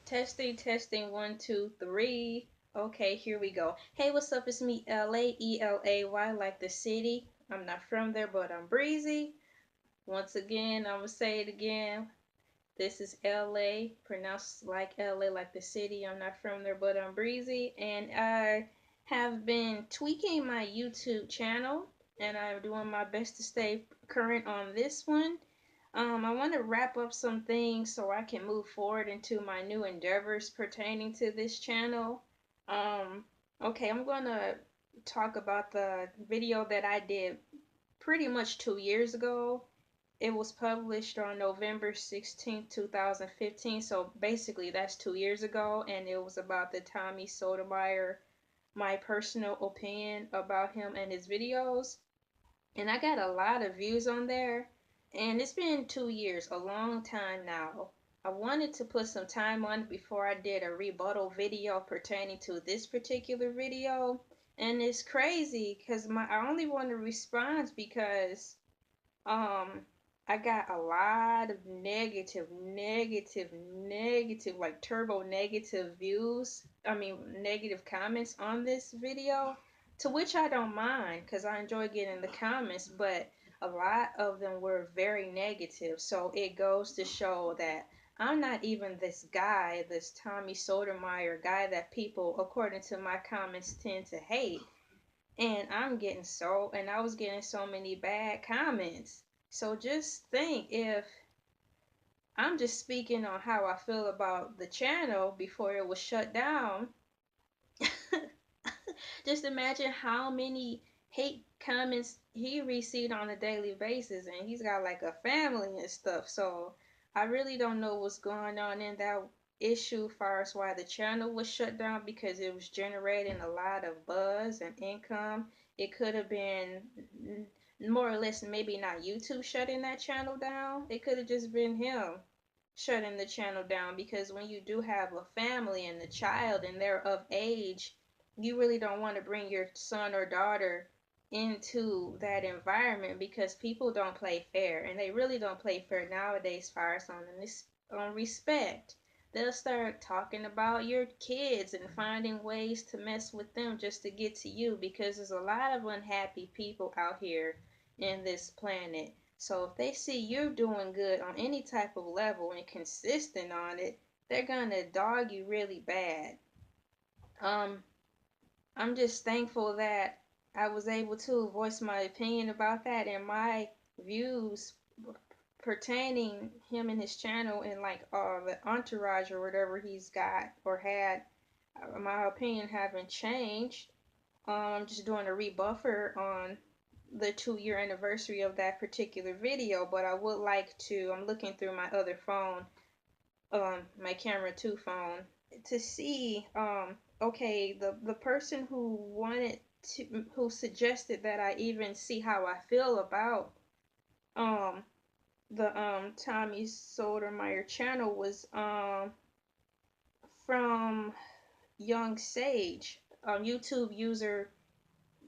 Testing, testing, one, two, three. Okay, here we go. Hey, what's up? It's me, LA, ELAY, like the city. I'm not from there, but I'm breezy. Once again, I'm gonna say it again. This is LA, pronounced like LA, like the city. I'm not from there, but I'm breezy. And I have been tweaking my YouTube channel, and I'm doing my best to stay current on this one. I want to wrap up some things so I can move forward into my new endeavors pertaining to this channel. Um, okay, I'm going to talk about the video that I did pretty much 2 years ago. It was published on November 16th, 2015. So basically, that's 2 years ago, and it was about the Tommy Sotomayor My Personal Opinion about him and his videos. And I got a lot of views on there. And it's been 2 years, a long time now. I wanted to put some time on it before I did a rebuttal video pertaining to this particular video. And it's crazy because I only want to respond because um I got a lot of negative, like turbo negative views. I mean, negative comments on this video, to which I don't mind because I enjoy getting the comments, but a lot of them were very negative. So it goes to show that I'm not even this guy, this Tommy Sotomayor guy that people, according to my comments, tend to hate. And I was getting so many bad comments. So just think, if I'm just speaking on how I feel about the channel before it was shut down, just imagine how many hate comments he received on a daily basis. And he's got like a family and stuff. So I really don't know what's going on in that issue as far as why the channel was shut down, because it was generating a lot of buzz and income. It could have been more or less maybe not YouTube shutting that channel down. It could have just been him shutting the channel down, because when you do have a family and a child and they're of age, you really don't want to bring your son or daughter into that environment, because people don't play fair, and they really don't play fair nowadays, far as on this, on respect. They'll start talking about your kids and finding ways to mess with them just to get to you, because there's a lot of unhappy people out here in this planet. So if they see you're doing good on any type of level and consistent on it, they're gonna dog you really bad. Um, I'm just thankful that I was able to voice my opinion about that, and my views pertaining him and his channel and like the entourage or whatever he's got or had. My opinion haven't changed. I'm just doing a rebuffer on the 2 year anniversary of that particular video, but I would like to. I'm looking through my other phone, my camera 2 phone, to see, okay, the person who suggested that I even see how I feel about um the Tommy Sotomayor channel was from Young Sage, YouTube user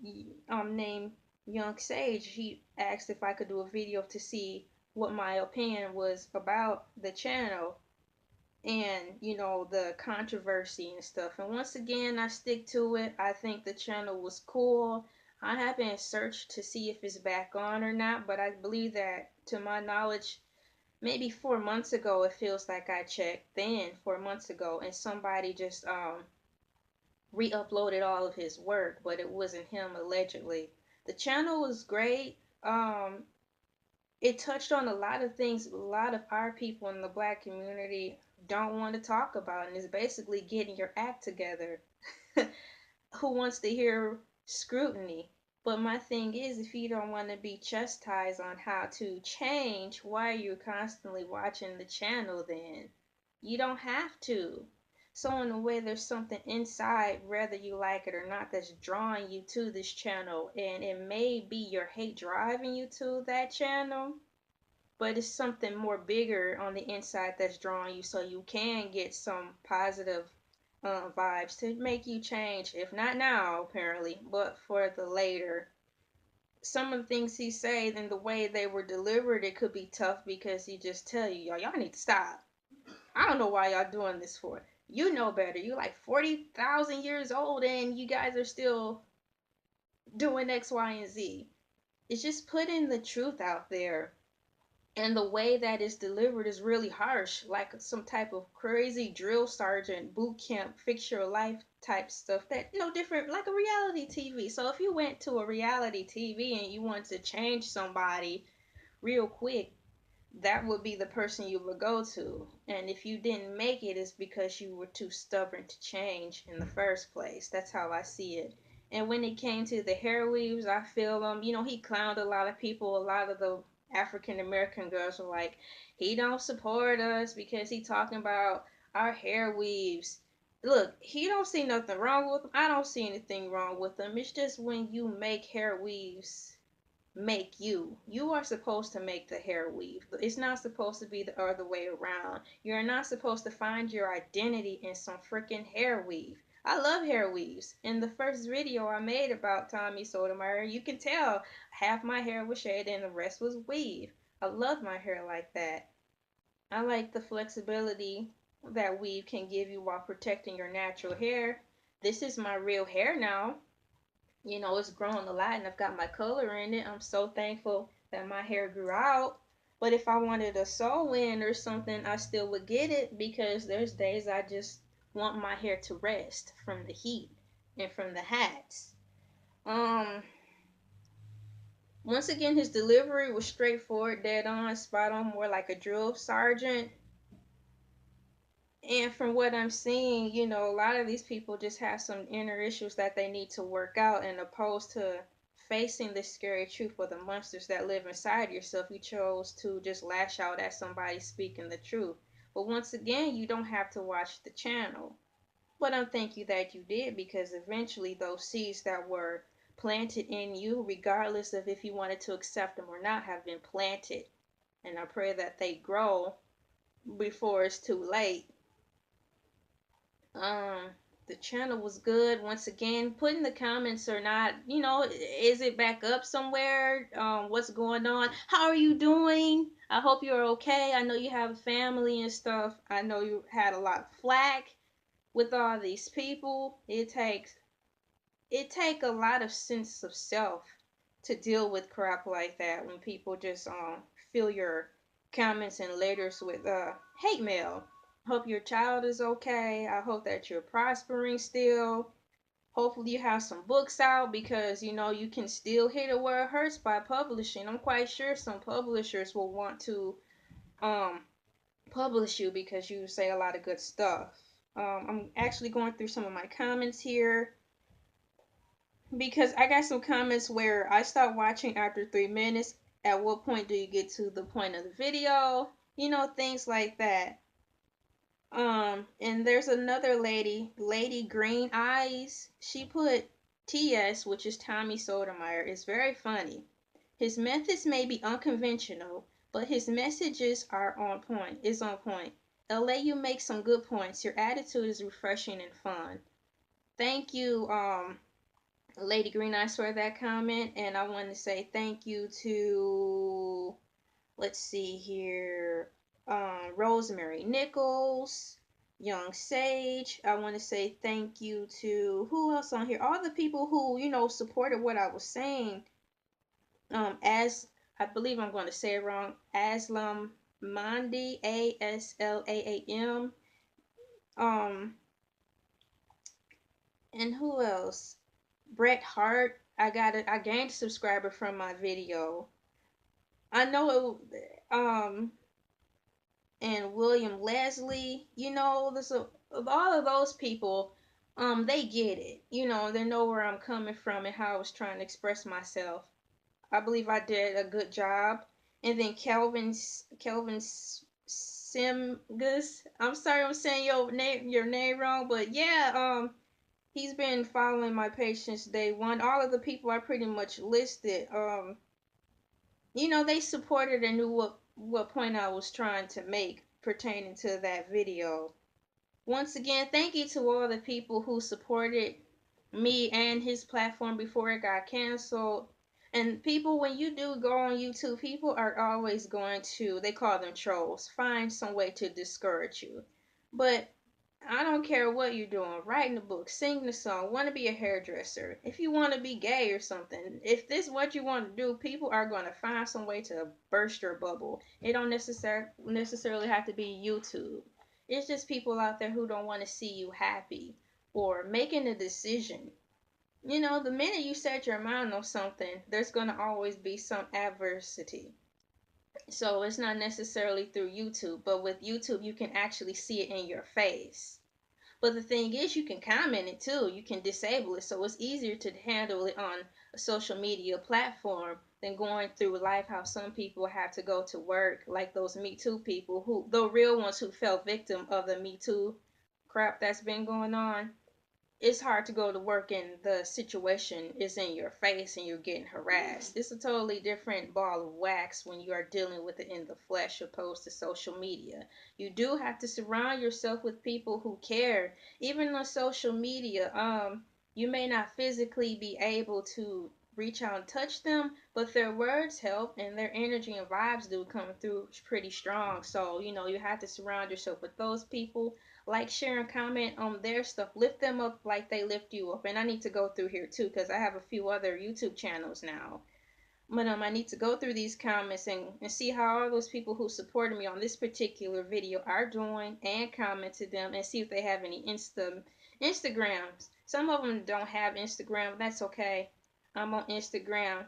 named Young Sage. He asked if I could do a video to see what my opinion was about the channel and, the controversy and stuff. And once again, I stick to it. I think the channel was cool. I haven't searched to see if it's back on or not, but I believe that, to my knowledge, maybe 4 months ago, it feels like I checked then 4 months ago, and somebody just re-uploaded all of his work, but it wasn't him, allegedly. The channel was great. It touched on a lot of things a lot of our people in the black community don't want to talk about, and it's basically getting your act together. Who wants to hear scrutiny? But my thing is, if you don't want to be chastised on how to change, why are you constantly watching the channel then? You don't have to. So in a way, there's something inside, whether you like it or not, that's drawing you to this channel. And it may be your hate driving you to that channel, but it's something more bigger on the inside that's drawing you, so you can get some positive vibes to make you change, if not now apparently, but for the later. Some of the things he say and the way they were delivered, it could be tough, because he just tell you, y'all need to stop. I don't know why y'all doing this for. You know better. You like 40,000 years old and you guys are still doing X, Y, and Z. It's just putting the truth out there. And the way that it's delivered is really harsh, like some type of crazy drill sergeant boot camp, fix your life type stuff that, different, like a reality TV. So if you went to a reality TV and you wanted to change somebody real quick, that would be the person you would go to. And if you didn't make it, it's because you were too stubborn to change in the first place. That's how I see it. And when it came to the hair weaves, I feel he clowned a lot of people. A lot of the African American girls were like, he don't support us because he talking about our hair weaves. Look, he don't see nothing wrong with them. I don't see anything wrong with them. It's just when you make hair weaves make you. You are supposed to make the hair weave. It's not supposed to be the other way around. You're not supposed to find your identity in some freaking hair weave. I love hair weaves. In the first video I made about Tommy Sotomayor, you can tell half my hair was shaded and the rest was weave. I love my hair like that. I like the flexibility that weave can give you while protecting your natural hair. This is my real hair now. It's growing a lot and I've got my color in it. I'm so thankful that my hair grew out. But if I wanted a sew in or something, I still would get it because there's days I just want my hair to rest from the heat and from the hats. Um, Once again, his delivery was straightforward, dead on, spot on, more like a drill sergeant. And from what I'm seeing, a lot of these people just have some inner issues that they need to work out, and opposed to facing the scary truth of the monsters that live inside yourself, you chose to just lash out at somebody speaking the truth. But once again, you don't have to watch the channel. But I'm thank you that you did, because eventually those seeds that were planted in you, regardless of if you wanted to accept them or not, have been planted. And I pray that they grow before it's too late. Um, the channel was good. Once again, put in the comments or not, is it back up somewhere? What's going on? How are you doing? I hope you're okay. I know you have a family and stuff. I know you had a lot of flack with all these people. It take a lot of sense of self to deal with crap like that when people just fill your comments and letters with hate mail. Hope your child is okay. I hope that you're prospering still. Hopefully you have some books out, because you can still hit it where it hurts by publishing. I'm quite sure some publishers will want to um publish you because you say a lot of good stuff. I'm actually going through some of my comments here, because I got some comments where I stopped watching after 3 minutes. At what point do you get to the point of the video? Things like that. And there's another Lady Green Eyes. She put TS, which is Tommy Sotomayor, is very funny. His methods may be unconventional, but his messages are on point. Is on point. Elay, you make some good points. Your attitude is refreshing and fun. Thank you, Lady Green Eyes, for that comment. And I want to say thank you to, let's see here, Rosemary Nichols, Young Sage. I want to say thank you to, who else on here? All the people who, supported what I was saying. As I believe I'm going to say it wrong, Aslam Mandi, Aslaam. Um, and who else? Bret Hart. I gained a subscriber from my video. I know it, and William Leslie, there's all of those people, they get it. They know where I'm coming from and how I was trying to express myself. I believe I did a good job. And then Kelvin Simgus. I'm sorry I'm saying your name wrong, but yeah, he's been following my page since day one. All of the people I pretty much listed, they supported and knew what point I was trying to make pertaining to that video. Once again, thank you to all the people who supported me and his platform before it got canceled. And people, when you do go on YouTube, people are always going to, they call them trolls, find some way to discourage you. But I don't care what you're doing, writing a book, singing a song, want to be a hairdresser, if you want to be gay or something, if this is what you want to do, people are going to find some way to burst your bubble. It don't necessarily have to be YouTube. It's just people out there who don't want to see you happy or making a decision. The minute you set your mind on something, there's going to always be some adversity. So it's not necessarily through YouTube, but with YouTube, you can actually see it in your face. But the thing is, you can comment it too. You can disable it. So it's easier to handle it on a social media platform than going through life how some people have to go to work, like those Me Too people, who, the real ones who fell victim of the Me Too crap that's been going on. It's hard to go to work and the situation is in your face and you're getting harassed. It's a totally different ball of wax when you are dealing with it in the flesh opposed to social media. You do have to surround yourself with people who care. Even on social media, you may not physically be able to reach out and touch them, but their words help and their energy and vibes do come through pretty strong. So, you have to surround yourself with those people, like, share, and comment on their stuff. Lift them up like they lift you up. And I need to go through here too because I have a few other YouTube channels now. But I need to go through these comments and see how all those people who supported me on this particular video are doing and comment to them and see if they have any Instagrams. Some of them don't have Instagram. That's okay. I'm on Instagram.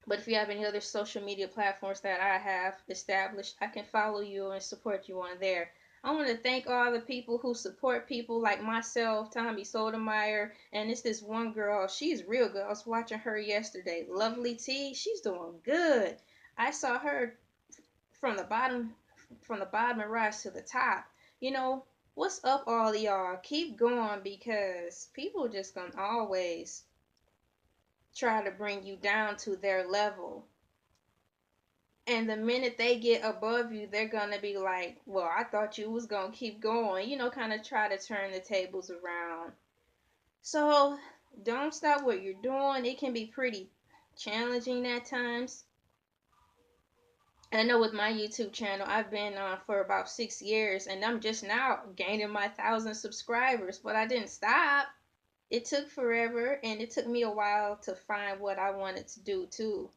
But if you have any other social media platforms that I have established, I can follow you and support you on there. I want to thank all the people who support people like myself, Tommy Sotomayor, and it's this one girl. She's real good. I was watching her yesterday. Lovely T. She's doing good. I saw her from the bottom, and rise to the top. You know, what's up, all y'all? Keep going because people just gonna always try to bring you down to their level. And the minute they get above you, they're gonna be like, well, I thought you was gonna keep going, kind of try to turn the tables around. So don't stop what you're doing. It can be pretty challenging at times. I know with my YouTube channel, I've been on for about 6 years and I'm just now gaining my 1,000 subscribers, but I didn't stop. It took forever and it took me a while to find what I wanted to do too.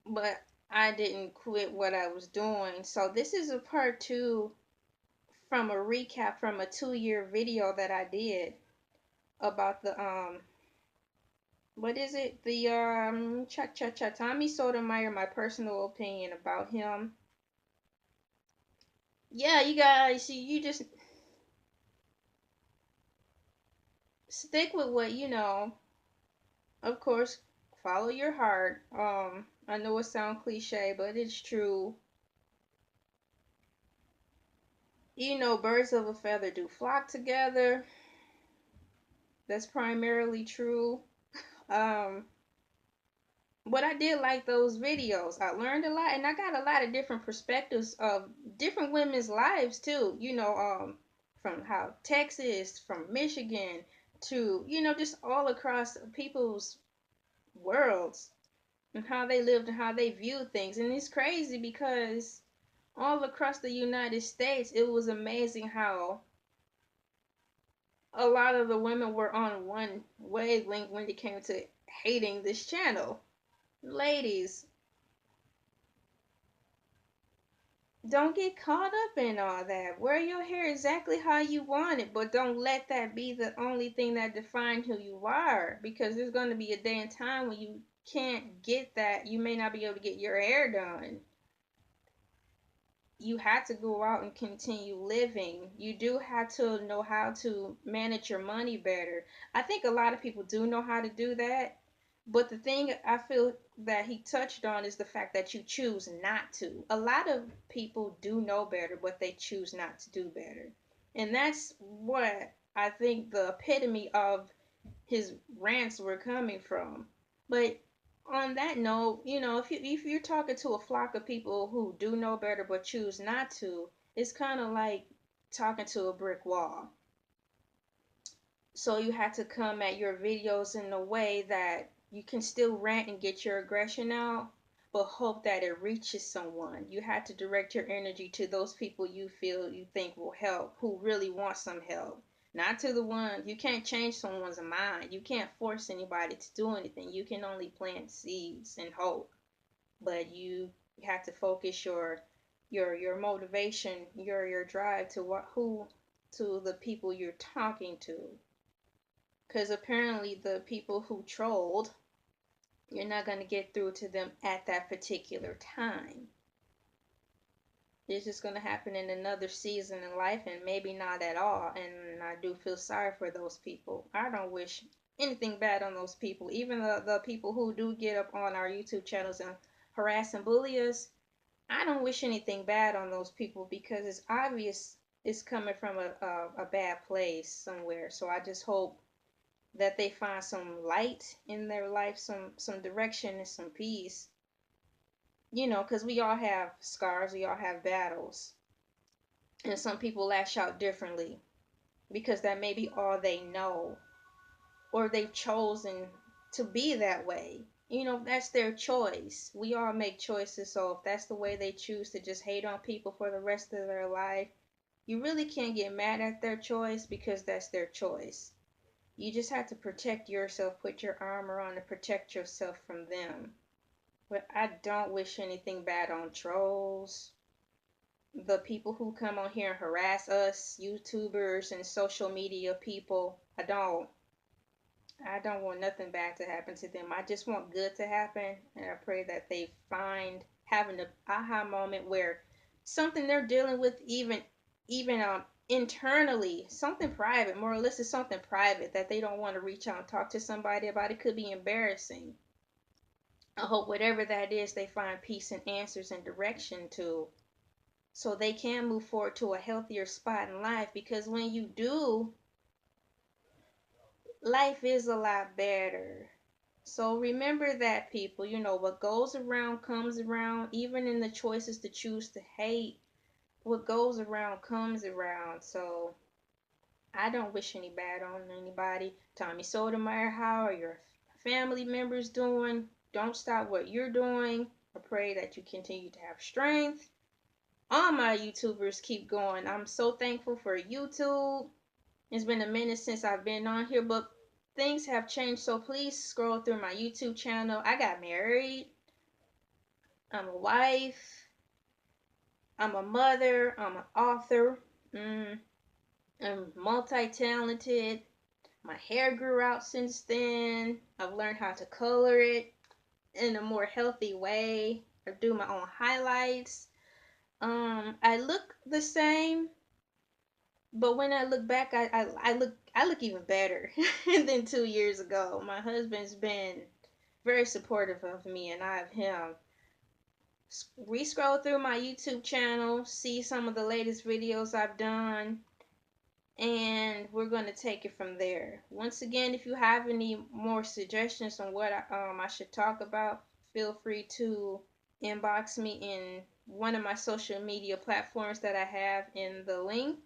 But I didn't quit what I was doing. So this is a part two from a recap from a 2-year video that I did about the what is it? The Tommy Sotomayor, my personal opinion about him. Yeah, you guys, you just stick with what you know. Of course, follow your heart. I know it sounds cliche, but it's true. Birds of a feather do flock together. That's primarily true. Um, but I did like those videos. I learned a lot and I got a lot of different perspectives of different women's lives too. From how Texas, from Michigan to, just all across people's worlds and how they lived and how they viewed things. And it's crazy because all across the United States, it was amazing how a lot of the women were on one wavelength when it came to hating this channel. Ladies, don't get caught up in all that. Wear your hair exactly how you want it, but don't let that be the only thing that defines who you are. Because there's going to be a day and time when you can't get that. You may not be able to get your hair done. You have to go out and continue living. You do have to know how to manage your money better. I think a lot of people do know how to do that. But the thing I feel that he touched on is the fact that you choose not to. A lot of people do know better, but they choose not to do better. And that's what I think the epitome of his rants were coming from. But on that note, if you're talking to a flock of people who do know better but choose not to, it's kind of like talking to a brick wall. So you have to come at your videos in a way that You can still rant and get your aggression out, but hope that it reaches someone. You have to direct your energy to those people you think will help, who really want some help. Not to the one, you can't change someone's mind. You can't force anybody to do anything. You can only plant seeds and hope. But you have to focus your motivation, your drive to what who to the people you're talking to. Because apparently the people who trolled, you're not going to get through to them at that particular time. It's just going to happen in another season in life and maybe not at all. And I do feel sorry for those people. I don't wish anything bad on those people. Even the people who do get up on our YouTube channels and harass and bully us, I don't wish anything bad on those people because it's obvious it's coming from a bad place somewhere. So I just hope that they find some light in their life, some direction and some peace. Because we all have scars, we all have battles, and some people lash out differently because that may be all they know, or they've chosen to be that way. That's their choice. We all make choices, so if that's the way they choose to just hate on people for the rest of their life, you really can't get mad at their choice because that's their choice. You just have to protect yourself, put your armor on to protect yourself from them. But I don't wish anything bad on trolls, the people who come on here and harass us, YouTubers and social media people. I don't want nothing bad to happen to them. I just want good to happen, and I pray that they find having an aha moment where something they're dealing with, even internally, something private, more or less, is something private that they don't want to reach out and talk to somebody about. It could be embarrassing. I hope whatever that is, they find peace and answers and direction to, so they can move forward to a healthier spot in life. Because when you do, life is a lot better. So remember that, people. What goes around comes around. Even in the choices to choose to hate, what goes around comes around. So I don't wish any bad on anybody. Tommy Sotomayor, how are your family members doing? Don't stop what you're doing. I pray that you continue to have strength. All my YouTubers keep going. I'm so thankful for YouTube. It's been a minute since I've been on here, but things have changed. So please scroll through my YouTube channel. I got married. I'm a wife. I'm a mother. I'm an author. I'm multi-talented. My hair grew out since then. I've learned how to color it in a more healthy way. I do my own highlights. I look the same, but when I look back, I look even better than 2 years ago. My husband's been very supportive of me, and I of him. Re-scroll through my YouTube channel, see some of the latest videos I've done, and we're going to take it from there. Once again, if you have any more suggestions on what I should talk about, feel free to inbox me in one of my social media platforms that I have in the link.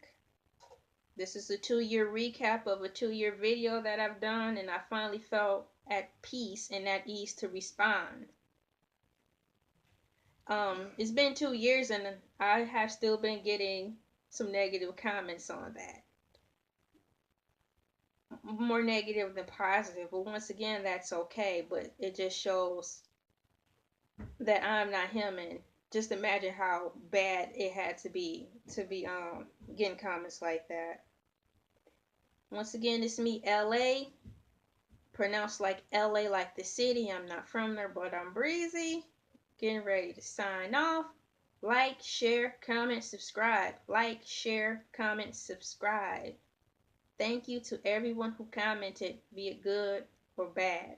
This is a 2-year recap of a 2-year video that I've done, and I finally felt at peace and at ease to respond. It's been 2 years, and I have still been getting some negative comments on that. More negative than positive, but once again, that's okay. But it just shows that I'm not him, and just imagine how bad it had to be getting comments like that. Once again, it's me, LA, pronounced like LA, like the city. I'm not from there, but I'm breezy. Getting ready to sign off. Like, share, comment, subscribe. Like, share, comment, subscribe. Thank you to everyone who commented, be it good or bad.